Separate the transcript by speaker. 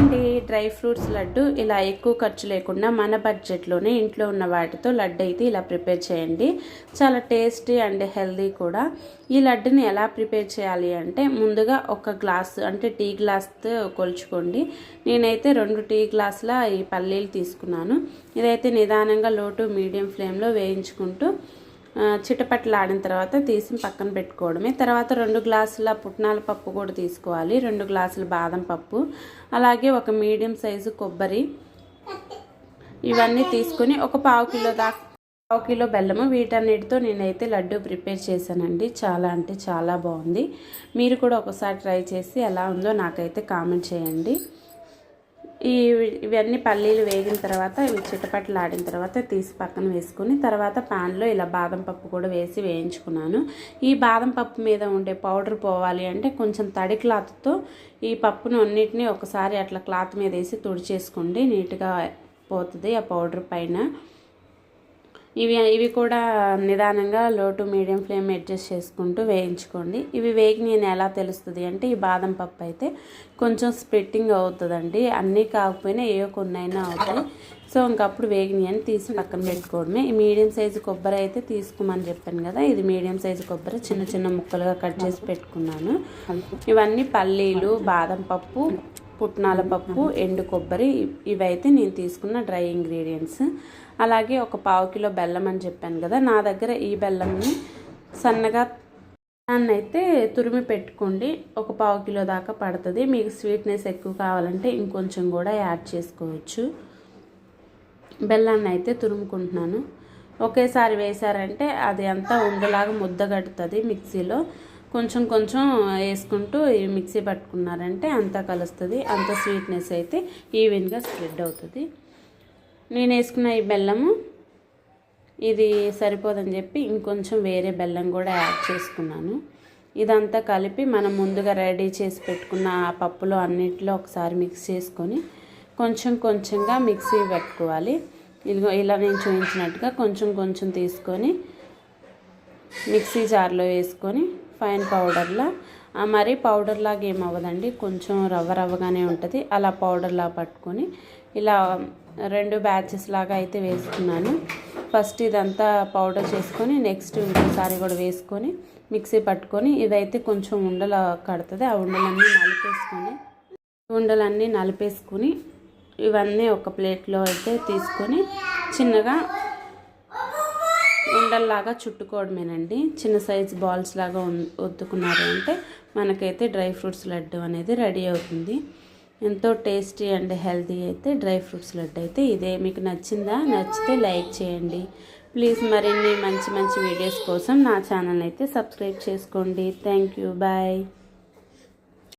Speaker 1: అండి, dry fruits laddu ఇలా ఎక్కువ ఖర్చు లేకుండా మన బడ్జెట్లోనే ఇంట్లో ఉన్న వాటితో లడ్డు అయితే ఇలా ప్రిపేర్ చేయండి. చాలా టేస్టీ అండ్ హెల్దీ కూడా. ఈ లడ్డుని ఎలా ప్రిపేర్ చేయాలి అంటే ముందుగా ఒక గ్లాసు అంటే టీ గ్లాస్తో కొలుచుకోండి. నేనైతే 2 టీ గ్లాసుల ఈ పల్లీలు తీసుకున్నాను. ఇదైతే నిదానంగా లో టు మీడియం ఫ్లేమ్లో వేయించుకుంటూ చిటపట్లాడిన తర్వాత తీసి పక్కన పెట్టుకోవడమే. తర్వాత 2 గ్లాసుల పుట్నాల పప్పు కూడా తీసుకోవాలి, 2 గ్లాసుల బాదం పప్పు, అలాగే ఒక మీడియం సైజు కొబ్బరి, ఇవన్నీ తీసుకొని ఒక పావు కిలో బెల్లము. వీటన్నిటితో నేనైతే లడ్డు ప్రిపేర్ చేశానండి. చాలా అంటే చాలా బాగుంది. మీరు కూడా ఒకసారి ట్రై చేసి ఎలా ఉందో నాకైతే కామెంట్ చేయండి. ఇవన్నీ పల్లీలు వేగిన తర్వాత ఇవి చిటపట్లాడిన తర్వాత తీసి పక్కన వేసుకొని తర్వాత ప్యాన్లో ఇలా బాదం పప్పు కూడా వేసి వేయించుకున్నాను. ఈ బాదం పప్పు మీద ఉండే పౌడర్ పోవాలి అంటే కొంచెం తడి క్లాత్తో ఈ పప్పును అన్నిటినీ ఒకసారి అట్లా క్లాత్ మీద వేసి తుడిచేసుకోండి, నీట్గా పోతుంది ఆ పౌడర్ పైన. ఇవి కూడా నిదానంగా లో టు మీడియం ఫ్లేమ్ అడ్జస్ట్ చేసుకుంటూ వేయించుకోండి. ఇవి వేగి నేను ఎలా తెలుస్తుంది అంటే ఈ బాదం పప్పు అయితే కొంచెం స్ప్లిట్టింగ్ అవుతుందండి, అన్నీ కాకపోయినా ఏవో కొన్నైనా అవుతాయి. సో ఇంకప్పుడు వేగిని అని తీసి పక్కన పెట్టుకోవడమే. ఈ మీడియం సైజు కొబ్బరి అయితే తీసుకోమని చెప్పాను కదా, ఇది మీడియం సైజు కొబ్బరి చిన్న చిన్న ముక్కలుగా కట్ చేసి పెట్టుకున్నాను. ఇవన్నీ పల్లీలు, బాదం పప్పు, పుట్నాల పప్పు, ఎండు కొబ్బరి, ఇవైతే నేను తీసుకున్న డ్రై ఇంగ్రీడియంట్స్. అలాగే ఒక పావు కిలో బెల్లం అని చెప్పాను కదా, నా దగ్గర ఈ బెల్లంని సన్నగా అయితే తురిమి పెట్టుకోండి. ఒక పావు కిలో దాకా పడుతుంది. మీకు స్వీట్నెస్ ఎక్కువ కావాలంటే ఇంకొంచెం కూడా యాడ్ చేసుకోవచ్చు. బెల్లాన్ని అయితే తురుముకుంటున్నాను. ఒకేసారి వేసారంటే అది అంతా ఉండలాగా ముద్ద కడుతుంది మిక్సీలో. కొంచెం కొంచెం వేసుకుంటూ మిక్సీ పట్టుకున్నారంటే అంతా కలుస్తుంది, అంత స్వీట్నెస్ అయితే ఈవెన్గా స్ప్రెడ్ అవుతుంది. నేను వేసుకున్న ఈ బెల్లము ఇది సరిపోదని చెప్పి ఇంకొంచెం వేరే బెల్లం కూడా యాడ్ చేసుకున్నాను. ఇదంతా కలిపి మనం ముందుగా రెడీ చేసి పెట్టుకున్న ఆ పప్పులో అన్నిటిలో ఒకసారి మిక్స్ చేసుకొని కొంచెం కొంచెంగా మిక్సీ పెట్టుకోవాలి. ఇదిగో ఇలా నేను చూపించినట్టుగా కొంచెం కొంచెం తీసుకొని మిక్సీ జార్లో వేసుకొని ఫైన్ పౌడర్లా, మరి పౌడర్ లాగా ఏమవ్వదండి, కొంచెం రవ్వగానే ఉంటుంది. అలా పౌడర్లా పట్టుకొని ఇలా 2 బ్యాచెస్ లాగా అయితే వేసుకున్నాను. ఫస్ట్ ఇదంతా పౌడర్ చేసుకొని నెక్స్ట్ ఇంకోసారి కూడా వేసుకొని మిక్సీ పట్టుకొని ఇదైతే కొంచెం ఉండలు కడుతుంది. ఆ ఉండలన్నీ నలిపేసుకొని ఇవన్నీ ఒక ప్లేట్లో అయితే తీసుకొని చిన్నగా ఉండల్లాగా చుట్టుకోవడమేనండి. చిన్న సైజ్ బాల్స్ లాగా ఒత్తుకున్నారు అంటే మనకైతే డ్రై ఫ్రూట్స్ లడ్డు అనేది రెడీ అవుతుంది. ఎంతో టేస్టీ అండ్ హెల్తీ అయితే డ్రై ఫ్రూట్స్ లడ్డు అయితే ఇదే. మీకు నచ్చిందా? నచ్చితే లైక్ చేయండి ప్లీజ్. మరిన్ని మంచి మంచి వీడియోస్ కోసం నా ఛానల్ అయితే సబ్స్క్రైబ్ చేసుకోండి. Thank you, bye.